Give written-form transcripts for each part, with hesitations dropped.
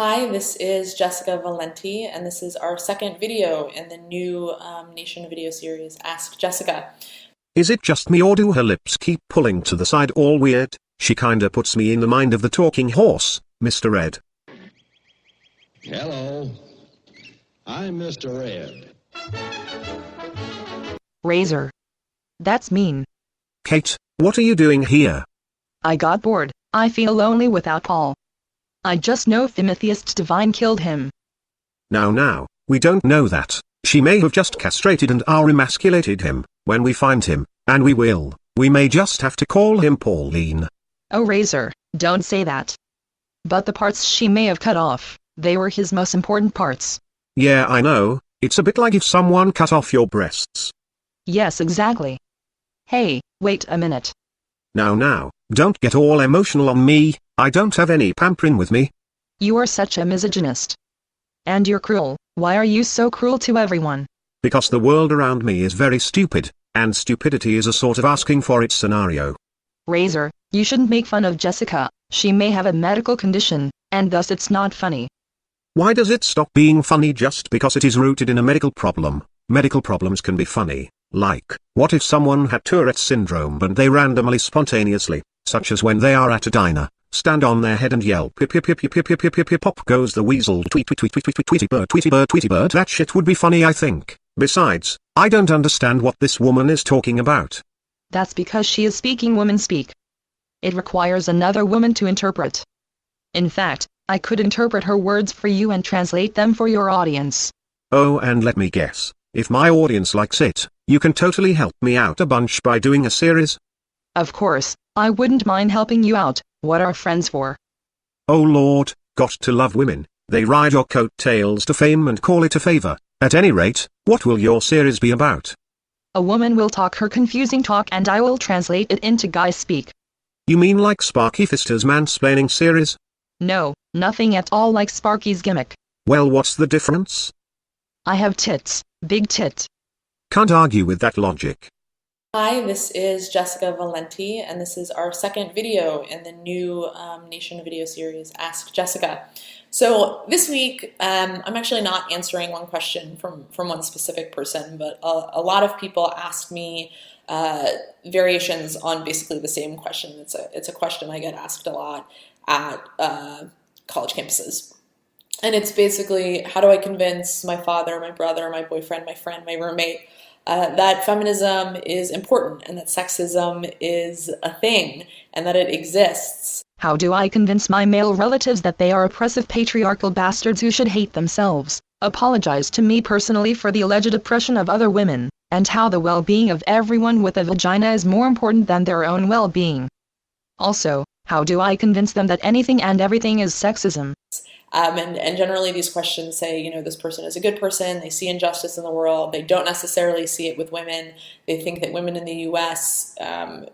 Hi, this is Jessica Valenti, and this is our second video in the new Nation video series, Ask Jessica. Is it just me or do her lips keep pulling to the side all weird? She kinda puts me in the mind of the talking horse, Mr. Ed. Hello, I'm Mr. Ed. Razor. That's mean. Kate, what are you doing here? I got bored. I feel lonely without Paul. I just know Timotheus Divine killed him. Now, we don't know that. She may have just castrated and emasculated him. When we find him, and we will, we may just have to call him Pauline. Oh Razor, don't say that. But the parts she may have cut off, they were his most important parts. Yeah, I know, it's a bit like if someone cut off your breasts. Yes, exactly. Hey, wait a minute. Now, don't get all emotional on me, I don't have any pampering with me. You are such a misogynist. And you're cruel. Why are you so cruel to everyone? Because the world around me is very stupid, and stupidity is a sort of asking for it scenario. Razor, you shouldn't make fun of Jessica. She may have a medical condition, and thus it's not funny. Why does it stop being funny just because it is rooted in a medical problem? Medical problems can be funny. Like, what if someone had Tourette's syndrome and they randomly spontaneously, such as when they are at a diner, stand on their head and yell pip pip pip pip pip pip pip pip pop goes the weasel tweet tweet tweet tweet tweet tweety bird tweety bird tweety bird. That shit would be funny, I think. Besides, I don't understand what this woman is talking about. That's because she is speaking woman speak. It requires another woman to interpret. In fact, I could interpret her words for you and translate them for your audience. Oh, and let me guess, if my audience likes it, you can totally help me out a bunch by doing a series? Of course, I wouldn't mind helping you out. What are friends for? Oh Lord, got to love women. They ride your coattails to fame and call it a favor. At any rate, what will your series be about? A woman will talk her confusing talk and I will translate it into guy speak. You mean like Sparky Fister's mansplaining series? No, nothing at all like Sparky's gimmick. Well, what's the difference? I have tits, big tit. Can't argue with that logic. Hi, this is Jessica Valenti, and this is our second video in the new Nation video series, Ask Jessica. So this week, I'm actually not answering one question from one specific person, but a lot of people asked me variations on basically the same question. It's a question I get asked a lot at college campuses. And it's basically, how do I convince my father, my brother, my boyfriend, my friend, my roommate, that feminism is important and that sexism is a thing and that it exists? How do I convince my male relatives that they are oppressive patriarchal bastards who should hate themselves, apologize to me personally for the alleged oppression of other women, and how the well-being of everyone with a vagina is more important than their own well-being? Also, how do I convince them that anything and everything is sexism? And generally these questions say, you know, this person is a good person, they see injustice in the world, they don't necessarily see it with women, they think that women in the US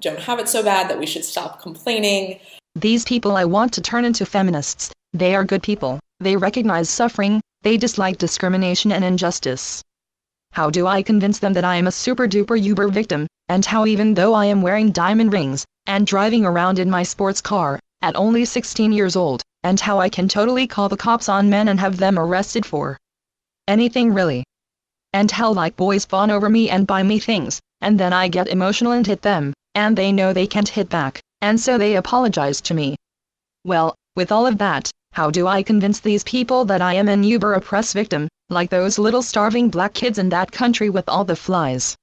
don't have it so bad that we should stop complaining. These people I want to turn into feminists. They are good people, they recognize suffering, they dislike discrimination and injustice. How do I convince them that I am a super duper uber victim, and how even though I am wearing diamond rings, and driving around in my sports car, at only 16 years old, and how I can totally call the cops on men and have them arrested for anything really. And how like boys fawn over me and buy me things, and then I get emotional and hit them, and they know they can't hit back, and so they apologize to me. Well, with all of that, how do I convince these people that I am an uber oppressed victim, like those little starving black kids in that country with all the flies?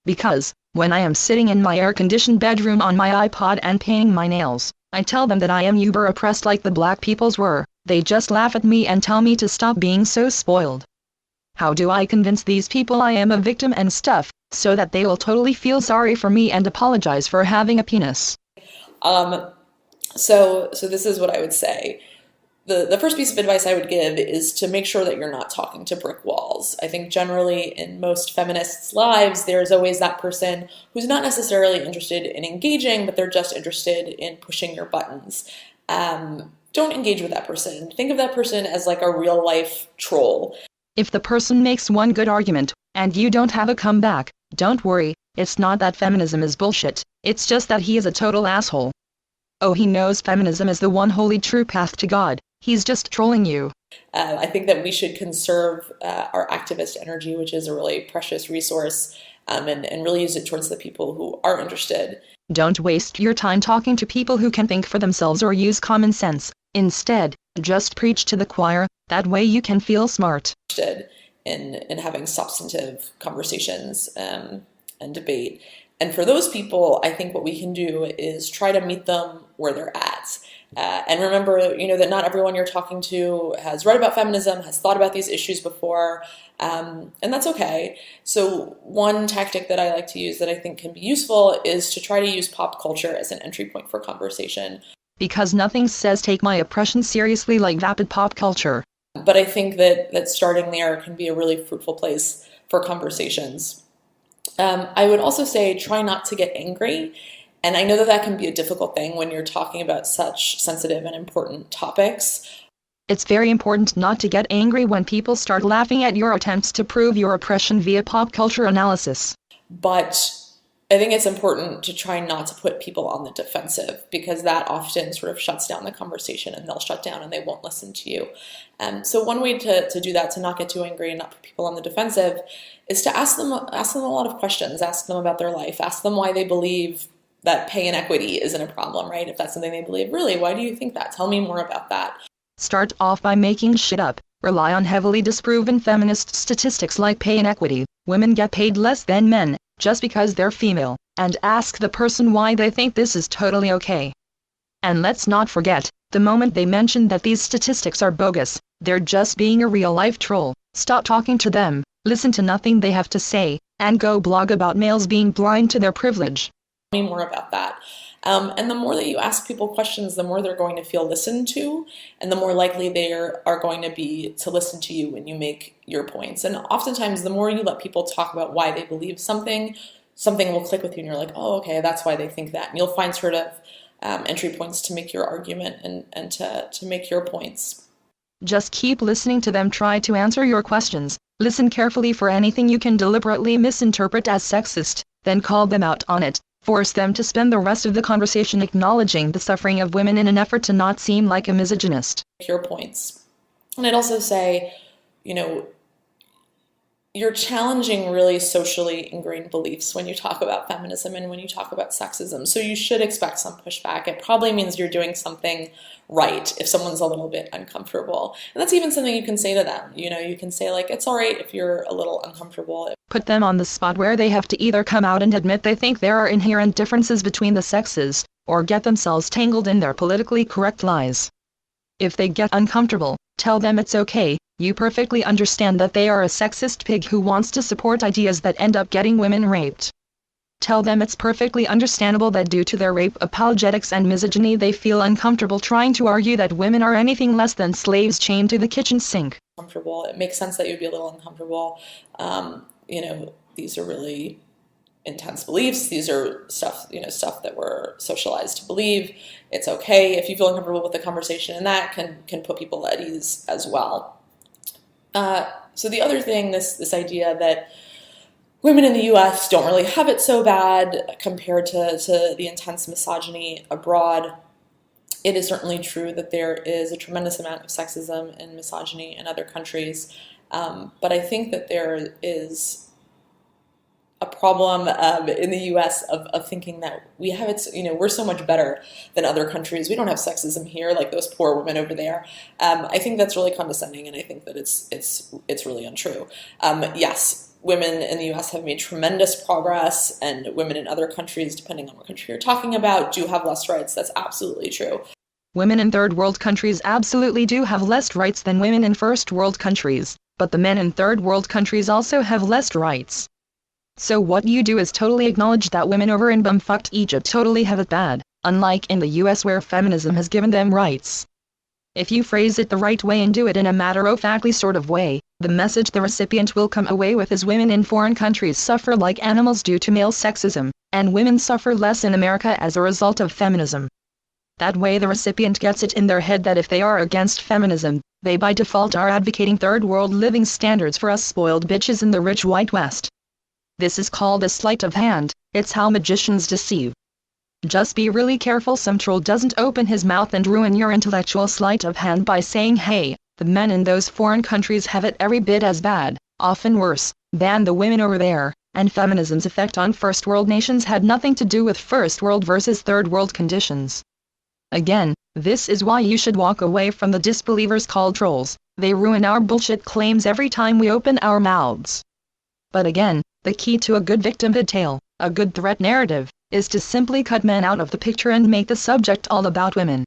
Because, when I am sitting in my air-conditioned bedroom on my iPod and painting my nails, I tell them that I am uber oppressed like the black peoples were, they just laugh at me and tell me to stop being so spoiled. How do I convince these people I am a victim and stuff, so that they will totally feel sorry for me and apologize for having a penis? So this is what I would say. The first piece of advice I would give is to make sure that you're not talking to brick walls. I think generally in most feminists' lives, there's always that person who's not necessarily interested in engaging, but they're just interested in pushing your buttons. Don't engage with that person. Think of that person as like a real life troll. If the person makes one good argument, and you don't have a comeback, don't worry, it's not that feminism is bullshit, it's just that he is a total asshole. Oh, he knows feminism is the one holy true path to God, He's just trolling you. I think that we should conserve our activist energy, which is a really precious resource, and really use it towards the people who are interested. Don't waste your time talking to people who can think for themselves or use common sense. Instead, just preach to the choir, that way you can feel smart. In having substantive conversations and debate. And for those people, I think what we can do is try to meet them where they're at. And remember, that not everyone you're talking to has read about feminism, has thought about these issues before, and that's okay. So one tactic that I like to use that I think can be useful is to try to use pop culture as an entry point for conversation. Because nothing says take my oppression seriously like vapid pop culture. But I think that starting there can be a really fruitful place for conversations. I would also say try not to get angry. And I know that can be a difficult thing when you're talking about such sensitive and important topics. It's very important not to get angry when people start laughing at your attempts to prove your oppression via pop culture analysis. But I think it's important to try not to put people on the defensive, because that often sort of shuts down the conversation, and they'll shut down and they won't listen to you. So one way to do that, to not get too angry and not put people on the defensive, is to ask them a lot of questions. Ask them about their life. Ask them why they believe that pay inequity isn't a problem, right? If that's something they believe, really, why do you think that? Tell me more about that. Start off by making shit up. Rely on heavily disproven feminist statistics like pay inequity. Women get paid less than men, just because they're female, and ask the person why they think this is totally okay. And let's not forget, the moment they mention that these statistics are bogus, they're just being a real-life troll. Stop talking to them, listen to nothing they have to say, and go blog about males being blind to their privilege. Tell me more about that. And the more that you ask people questions, the more they're going to feel listened to, and the more likely they are going to be to listen to you when you make your points. And oftentimes, the more you let people talk about why they believe something will click with you, and you're like, oh, okay, that's why they think that. And you'll find sort of entry points to make your argument and to make your points. Just keep listening to them try to answer your questions. Listen carefully for anything you can deliberately misinterpret as sexist, then call them out on it. Force them to spend the rest of the conversation acknowledging the suffering of women in an effort to not seem like a misogynist. Your points. And I'd also say, you're challenging really socially ingrained beliefs when you talk about feminism and when you talk about sexism. So you should expect some pushback. It probably means you're doing something right if someone's a little bit uncomfortable. And that's even something you can say to them. You can say, like, it's all right if you're a little uncomfortable. Put them on the spot where they have to either come out and admit they think there are inherent differences between the sexes, or get themselves tangled in their politically correct lies. If they get uncomfortable, tell them it's okay. You perfectly understand that they are a sexist pig who wants to support ideas that end up getting women raped. Tell them it's perfectly understandable that due to their rape apologetics and misogyny they feel uncomfortable trying to argue that women are anything less than slaves chained to the kitchen sink. It makes sense that you'd be a little uncomfortable. These are really intense beliefs. These are stuff that we're socialized to believe. It's okay if you feel uncomfortable with the conversation, and that can put people at ease as well. So the other thing, this idea that women in the U.S. don't really have it so bad compared to the intense misogyny abroad. It is certainly true that there is a tremendous amount of sexism and misogyny in other countries, but I think that there is a problem in the U.S. of thinking that we have it. We're so much better than other countries. We don't have sexism here, like those poor women over there. I think that's really condescending, and I think that it's really untrue. Yes, women in the U.S. have made tremendous progress, and women in other countries, depending on what country you're talking about, do have less rights. That's absolutely true. Women in third world countries absolutely do have less rights than women in first world countries, but the men in third world countries also have less rights. So what you do is totally acknowledge that women over in bumfucked Egypt totally have it bad, unlike in the US where feminism has given them rights. If you phrase it the right way and do it in a matter-of-factly sort of way, the message the recipient will come away with is women in foreign countries suffer like animals due to male sexism, and women suffer less in America as a result of feminism. That way the recipient gets it in their head that if they are against feminism, they by default are advocating third world living standards for us spoiled bitches in the rich white West. This is called a sleight of hand. It's how magicians deceive. Just be really careful some troll doesn't open his mouth and ruin your intellectual sleight of hand by saying, hey, the men in those foreign countries have it every bit as bad, often worse, than the women over there, and feminism's effect on first world nations had nothing to do with first world versus third world conditions. Again, this is why you should walk away from the disbelievers called trolls. They ruin our bullshit claims every time we open our mouths. But again, the key to a good victimhood tale, a good threat narrative, is to simply cut men out of the picture and make the subject all about women.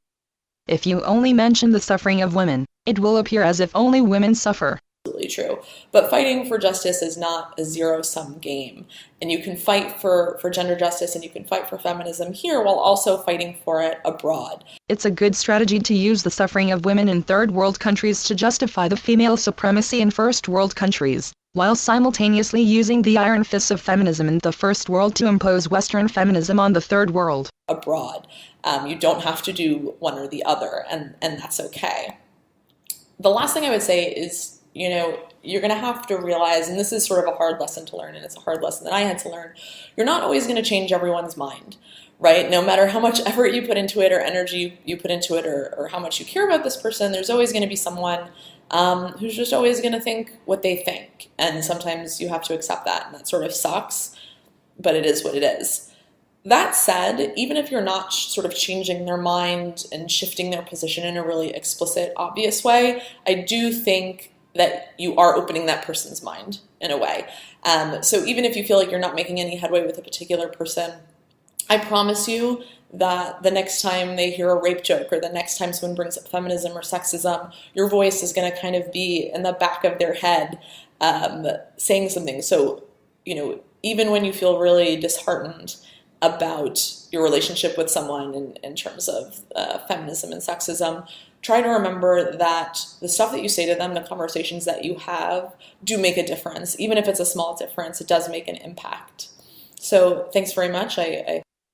If you only mention the suffering of women, it will appear as if only women suffer. Absolutely true. But fighting for justice is not a zero-sum game. And you can fight for gender justice and you can fight for feminism here while also fighting for it abroad. It's a good strategy to use the suffering of women in third world countries to justify the female supremacy in first world countries, while simultaneously using the iron fists of feminism in the first world to impose Western feminism on the third world. Abroad. You don't have to do one or the other, and that's okay. The last thing I would say is, you're going to have to realize, and this is sort of a hard lesson to learn, and it's a hard lesson that I had to learn, you're not always going to change everyone's mind, right? No matter how much effort you put into it or energy you put into it or how much you care about this person, there's always going to be someone who's just always going to think what they think. And sometimes you have to accept that, and that sort of sucks, but it is what it is. That said, even if you're not sort of changing their mind and shifting their position in a really explicit, obvious way, I do think that you are opening that person's mind in a way. So even if you feel like you're not making any headway with a particular person, I promise you that the next time they hear a rape joke or the next time someone brings up feminism or sexism, your voice is going to kind of be in the back of their head saying something. So, even when you feel really disheartened about your relationship with someone in terms of feminism and sexism, try to remember that the stuff that you say to them, the conversations that you have, do make a difference. Even if it's a small difference, it does make an impact. So thanks very much.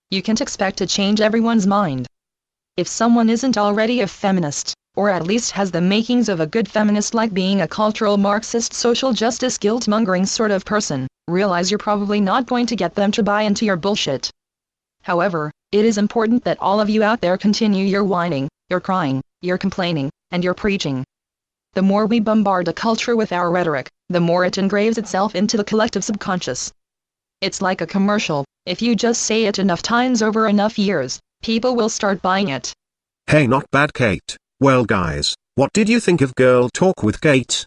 You can't expect to change everyone's mind. If someone isn't already a feminist, or at least has the makings of a good feminist, like being a cultural Marxist, social justice guilt-mongering sort of person, realize you're probably not going to get them to buy into your bullshit. However, it is important that all of you out there continue your whining, your crying, your complaining, and your preaching. The more we bombard a culture with our rhetoric, the more it engraves itself into the collective subconscious. It's like a commercial. If you just say it enough times over enough years, people will start buying it. Hey, not bad, Kate. Well guys, what did you think of Girl Talk with Kate?